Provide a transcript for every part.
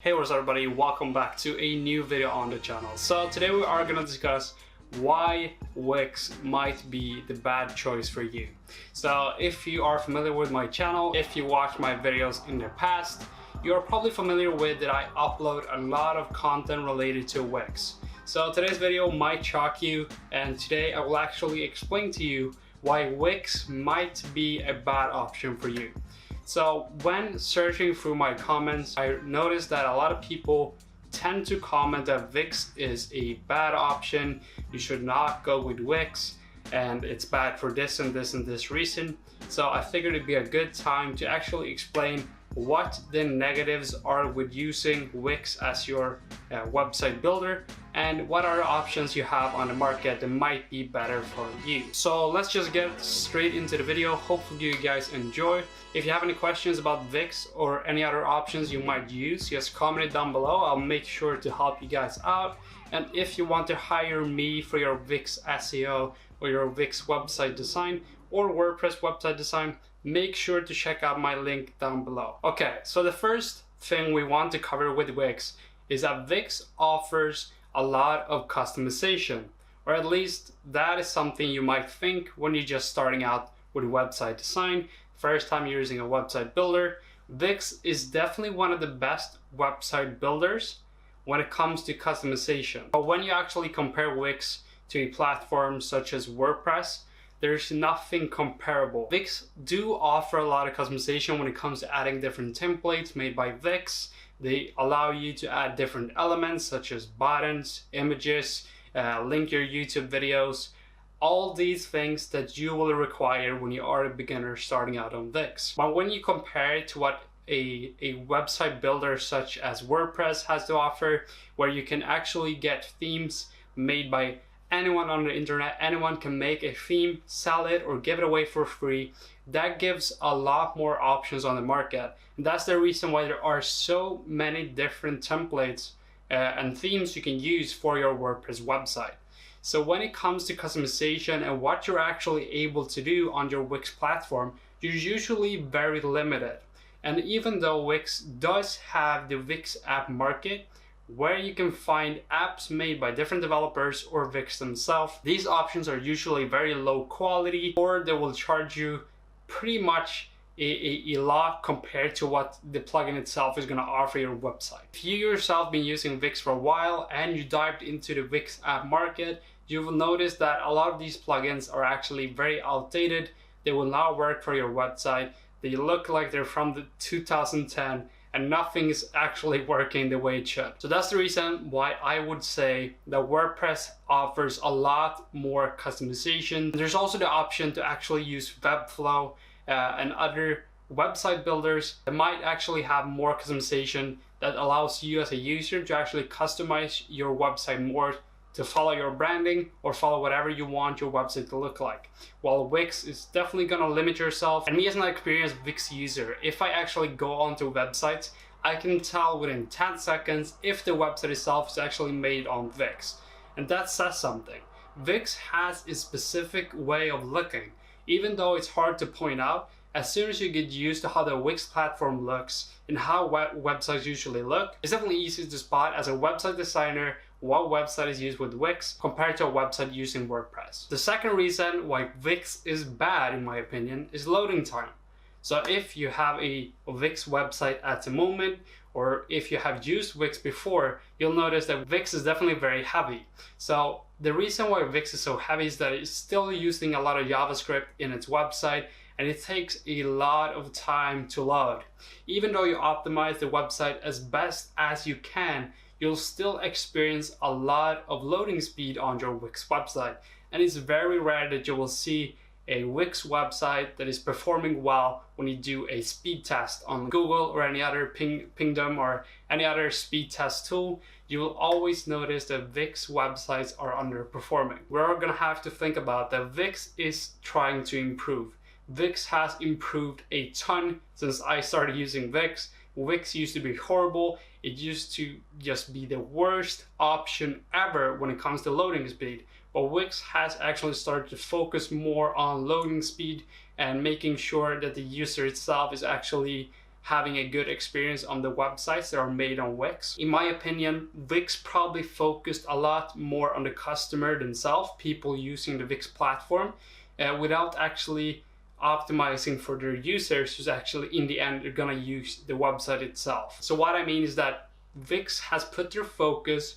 Hey, what's up everybody, welcome back to a new video on the channel. So today we are going to discuss why Wix might be the bad choice for you. So if you are familiar with my channel, if you watched my videos in the past, you're probably familiar with that I upload a lot of content related to Wix. So today's video might shock you, and today I will actually explain to you why Wix might be a bad option for you. So when searching through my comments, I noticed that a lot of people tend to comment that Wix is a bad option, you should not go with Wix, and it's bad for this and this and this reason. So I figured it'd be a good time to actually explain what the negatives are with using Wix as your website builder and what other options you have on the market that might be better for you. So let's just get straight into the video. Hopefully you guys enjoy. If you have any questions about Wix or any other options you might use, just comment it down below. I'll make sure to help you guys out. And if you want to hire me for your Wix SEO or your Wix website design or WordPress website design, make sure to check out my link down below. Okay, so the first thing we want to cover with Wix is that Wix offers a lot of customization, or at least that is something you might think when you're just starting out with website design, first time you're using a website builder. Wix is definitely one of the best website builders when it comes to customization. But when you actually compare Wix to a platform such as WordPress, there's nothing comparable. Wix do offer a lot of customization when it comes to adding different templates made by Wix. They allow you to add different elements such as buttons, images, link your YouTube videos, all these things that you will require when you are a beginner starting out on Wix. But when you compare it to what a website builder such as WordPress has to offer, where you can actually get themes made by anyone on the internet, anyone can make a theme, sell it, or give it away for free. That gives a lot more options on the market. And that's the reason why there are so many different templates and themes you can use for your WordPress website. So when it comes to customization and what you're actually able to do on your Wix platform, you're usually very limited. And even though Wix does have the Wix app market, where you can find apps made by different developers or Wix themselves, these options are usually very low quality, or they will charge you pretty much a lot compared to what the plugin itself is going to offer your website. If you yourself been using Wix for a while and you dived into the Wix app market, you will notice that a lot of these plugins are actually very outdated. They will not work for your website. They look like they're from the 2010, and nothing is actually working the way it should. So that's the reason why I would say that WordPress offers a lot more customization. There's also the option to actually use Webflow and other website builders that might actually have more customization that allows you as a user to actually customize your website more to follow your branding or follow whatever you want your website to look like. While Wix is definitely going to limit yourself. And me as an experienced Wix user, if I actually go onto websites, I can tell within 10 seconds if the website itself is actually made on Wix. And that says something. Wix has a specific way of looking. Even though it's hard to point out, as soon as you get used to how the Wix platform looks and how websites usually look, it's definitely easy to spot as a website designer what website is used with Wix compared to a website using WordPress. The second reason why Wix is bad, in my opinion, is loading time. So if you have a Wix website at the moment, or if you have used Wix before, you'll notice that Wix is definitely very heavy. So the reason why Wix is so heavy is that it's still using a lot of JavaScript in its website, and it takes a lot of time to load. Even though you optimize the website as best as you can, you'll still experience a lot of loading speed on your Wix website. And it's very rare that you will see a Wix website that is performing well when you do a speed test on Google or any other Pingdom or any other speed test tool. You will always notice that Wix websites are underperforming. We're going to have to think about that Wix is trying to improve. Wix has improved a ton since I started using Wix. Wix used to be horrible. It used to just be the worst option ever when it comes to loading speed. But Wix has actually started to focus more on loading speed and making sure that the user itself is actually having a good experience on the websites that are made on Wix. In my opinion, Wix probably focused a lot more on the customer themselves, people using the Wix platform, without actually optimizing for their users who's actually in the end are gonna use the website itself. So what I mean is that Wix has put their focus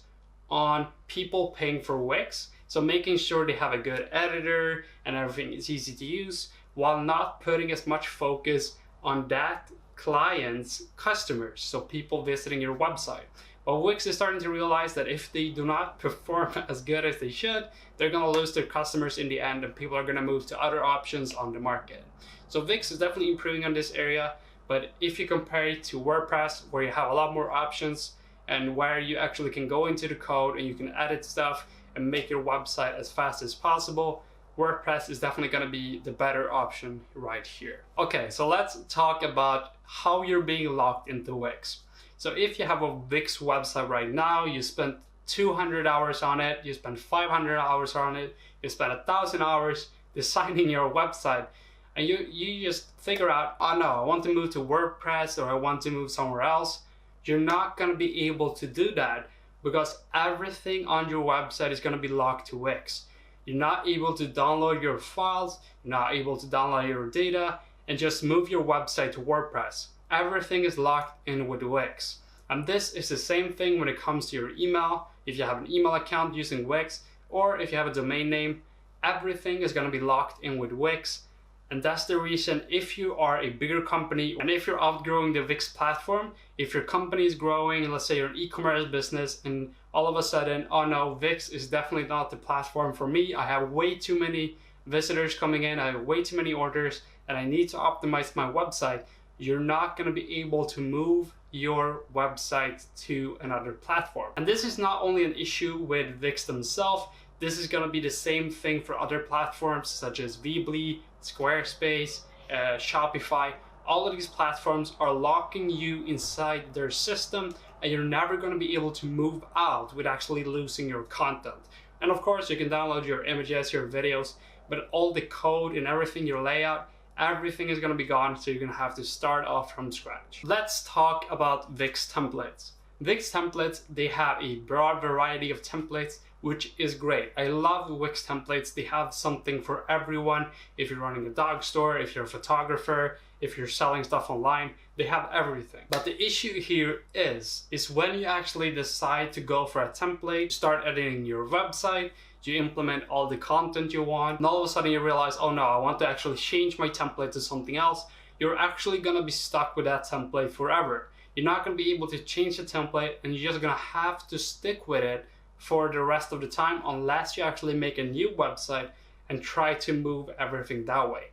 on people paying for Wix, so making sure they have a good editor and everything is easy to use, while not putting as much focus on that client's customers, so people visiting your website. But Wix is starting to realize that if they do not perform as good as they should, they're going to lose their customers in the end, and people are going to move to other options on the market. So Wix is definitely improving on this area, but if you compare it to WordPress, where you have a lot more options and where you actually can go into the code and you can edit stuff and make your website as fast as possible, WordPress is definitely going to be the better option right here. Okay, so let's talk about how you're being locked into Wix. So if you have a Wix website right now, you spent 200 hours on it, you spent 500 hours on it, you spent 1,000 hours designing your website, and you just figure out, oh no, I want to move to WordPress or I want to move somewhere else. You're not going to be able to do that because everything on your website is going to be locked to Wix. You're not able to download your files, you're not able to download your data and just move your website to WordPress. Everything is locked in with Wix. And this is the same thing when it comes to your email. If you have an email account using Wix, or if you have a domain name, everything is going to be locked in with Wix. And that's the reason, if you are a bigger company and if you're outgrowing the Wix platform, if your company is growing, and let's say you're an e-commerce business and all of a sudden, oh no, Wix is definitely not the platform for me. I have way too many visitors coming in, I have way too many orders, and I need to optimize my website. You're not going to be able to move your website to another platform. And this is not only an issue with Wix themselves, this is going to be the same thing for other platforms such as Weebly, Squarespace, Shopify. All of these platforms are locking you inside their system, and you're never going to be able to move out with actually losing your content. And of course, you can download your images, your videos, but all the code and everything, your layout, everything is going to be gone, so you're going to have to start off from scratch. Let's talk about Wix Templates. Wix Templates, they have a broad variety of templates, which is great. I love Wix Templates. They have something for everyone. If you're running a dog store, if you're a photographer, if you're selling stuff online, they have everything. But the issue here is when you actually decide to go for a template, start editing your website, you implement all the content you want, and all of a sudden you realize, oh no, I want to actually change my template to something else. You're actually gonna be stuck with that template forever. You're not gonna be able to change the template, and you're just gonna have to stick with it for the rest of the time unless you actually make a new website and try to move everything that way.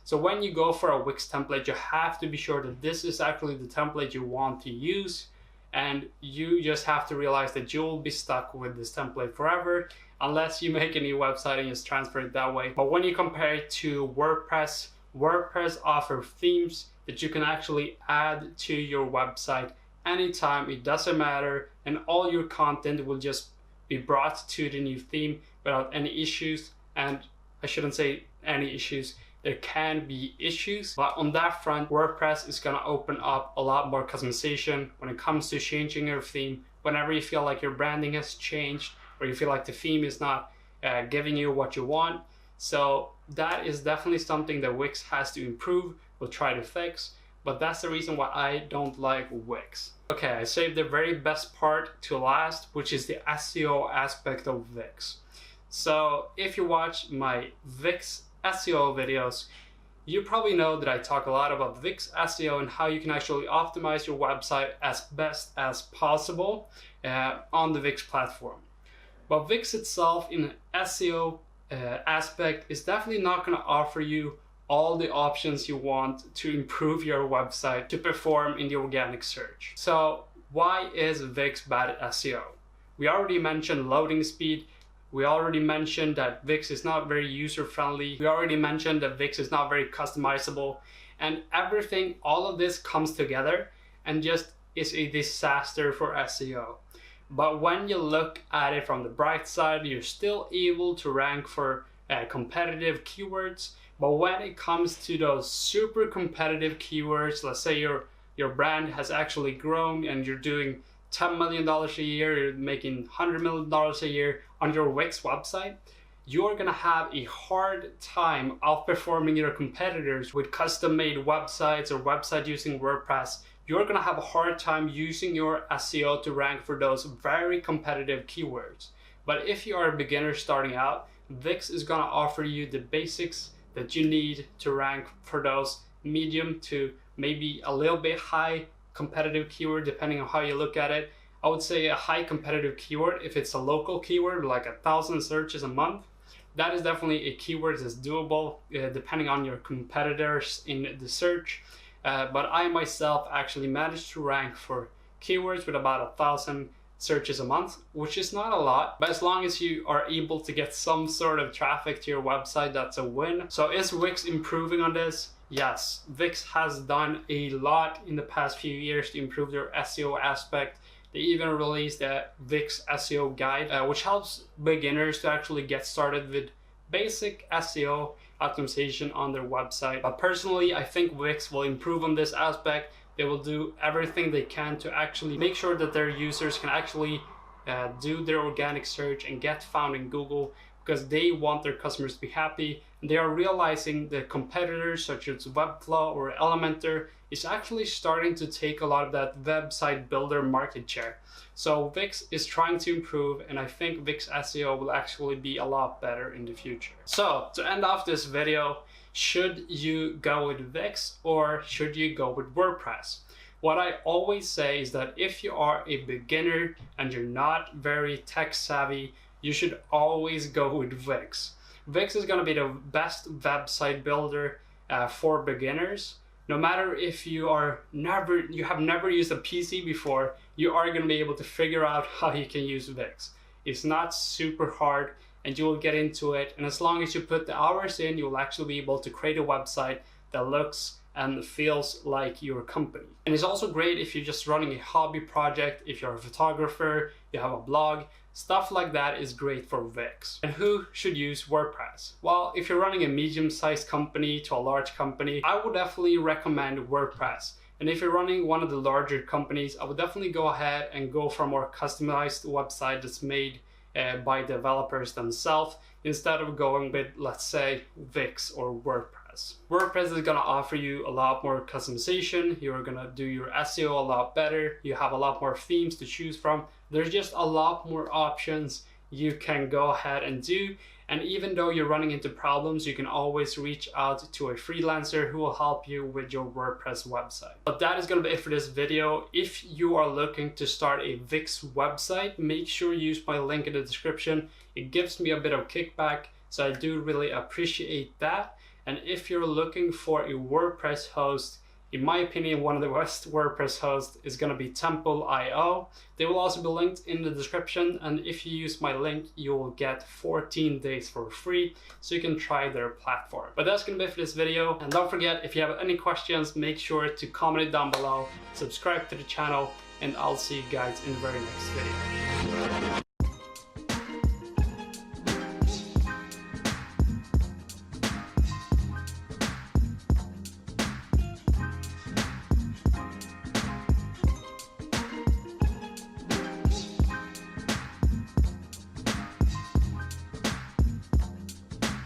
So when you go for a Wix template, you have to be sure that this is actually the template you want to use, and you just have to realize that you'll be stuck with this template forever unless you make a new website and just transfer it that way. But when you compare it to WordPress, WordPress offers themes that you can actually add to your website anytime, it doesn't matter, and all your content will just be brought to the new theme without any issues. And I shouldn't say any issues, there can be issues, but on that front, WordPress is gonna open up a lot more customization when it comes to changing your theme. Whenever you feel like your branding has changed, or you feel like the theme is not giving you what you want. So that is definitely something that Wix has to improve, will try to fix, but that's the reason why I don't like Wix. Okay, I saved the very best part to last, which is the SEO aspect of Wix. So if you watch my Wix SEO videos, you probably know that I talk a lot about Wix SEO and how you can actually optimize your website as best as possible on the Wix platform. But Wix itself in an SEO aspect is definitely not going to offer you all the options you want to improve your website to perform in the organic search. So why is Wix bad at SEO? We already mentioned loading speed. We already mentioned that Wix is not very user-friendly. We already mentioned that Wix is not very customizable. And everything, all of this comes together and just is a disaster for SEO. But when you look at it from the bright side, you're still able to rank for competitive keywords. But when it comes to those super competitive keywords, let's say you're your brand has actually grown and you're doing $10 million a year, you're making $100 million a year on your Wix website, you're gonna have a hard time outperforming your competitors with custom-made websites or website using WordPress. You're gonna have a hard time using your SEO to rank for those very competitive keywords. But if you are a beginner starting out, Wix is gonna offer you the basics that you need to rank for those medium to maybe a little bit high competitive keyword, depending on how you look at it. I would say a high competitive keyword, if it's a local keyword, like 1,000 searches a month, that is definitely a keyword that's doable, depending on your competitors in the search. But I myself actually managed to rank for keywords with about 1,000 searches a month, which is not a lot, but as long as you are able to get some sort of traffic to your website, that's a win. So is Wix improving on this? Yes, Wix has done a lot in the past few years to improve their SEO aspect. They even released a Wix SEO guide, which helps beginners to actually get started with basic SEO optimization on their website. But personally, I think Wix will improve on this aspect. They will do everything they can to actually make sure that their users can actually do their organic search and get found in Google, because they want their customers to be happy. They are realizing that competitors such as Webflow or Elementor is actually starting to take a lot of that website builder market share. So Wix is trying to improve, and I think Wix SEO will actually be a lot better in the future. So to end off this video, should you go with Wix or should you go with WordPress? What I always say is that if you are a beginner and you're not very tech savvy, you should always go with Wix. Wix is going to be the best website builder for beginners. No matter if you have never used a PC before, you are going to be able to figure out how you can use Wix. It's not super hard, and you will get into it. And as long as you put the hours in, you will actually be able to create a website that looks and feels like your company. And it's also great if you're just running a hobby project, if you're a photographer, you have a blog, stuff like that is great for Wix. And who should use WordPress? Well, if you're running a medium-sized company to a large company, I would definitely recommend WordPress. And if you're running one of the larger companies, I would definitely go ahead and go for a more customized website that's made by developers themselves, instead of going with, let's say, Wix or WordPress. WordPress is going to offer you a lot more customization. You're going to do your SEO a lot better. You have a lot more themes to choose from. There's just a lot more options you can go ahead and do. And even though you're running into problems, you can always reach out to a freelancer who will help you with your WordPress website. But that is going to be it for this video. If you are looking to start a Wix website, make sure you use my link in the description. It gives me a bit of kickback, so I do really appreciate that. And if you're looking for a WordPress host, in my opinion, one of the best WordPress hosts is going to be Temple.io. They will also be linked in the description, and if you use my link, you will get 14 days for free, so you can try their platform. But that's going to be it for this video, and don't forget, if you have any questions, make sure to comment it down below, subscribe to the channel, and I'll see you guys in the very next video.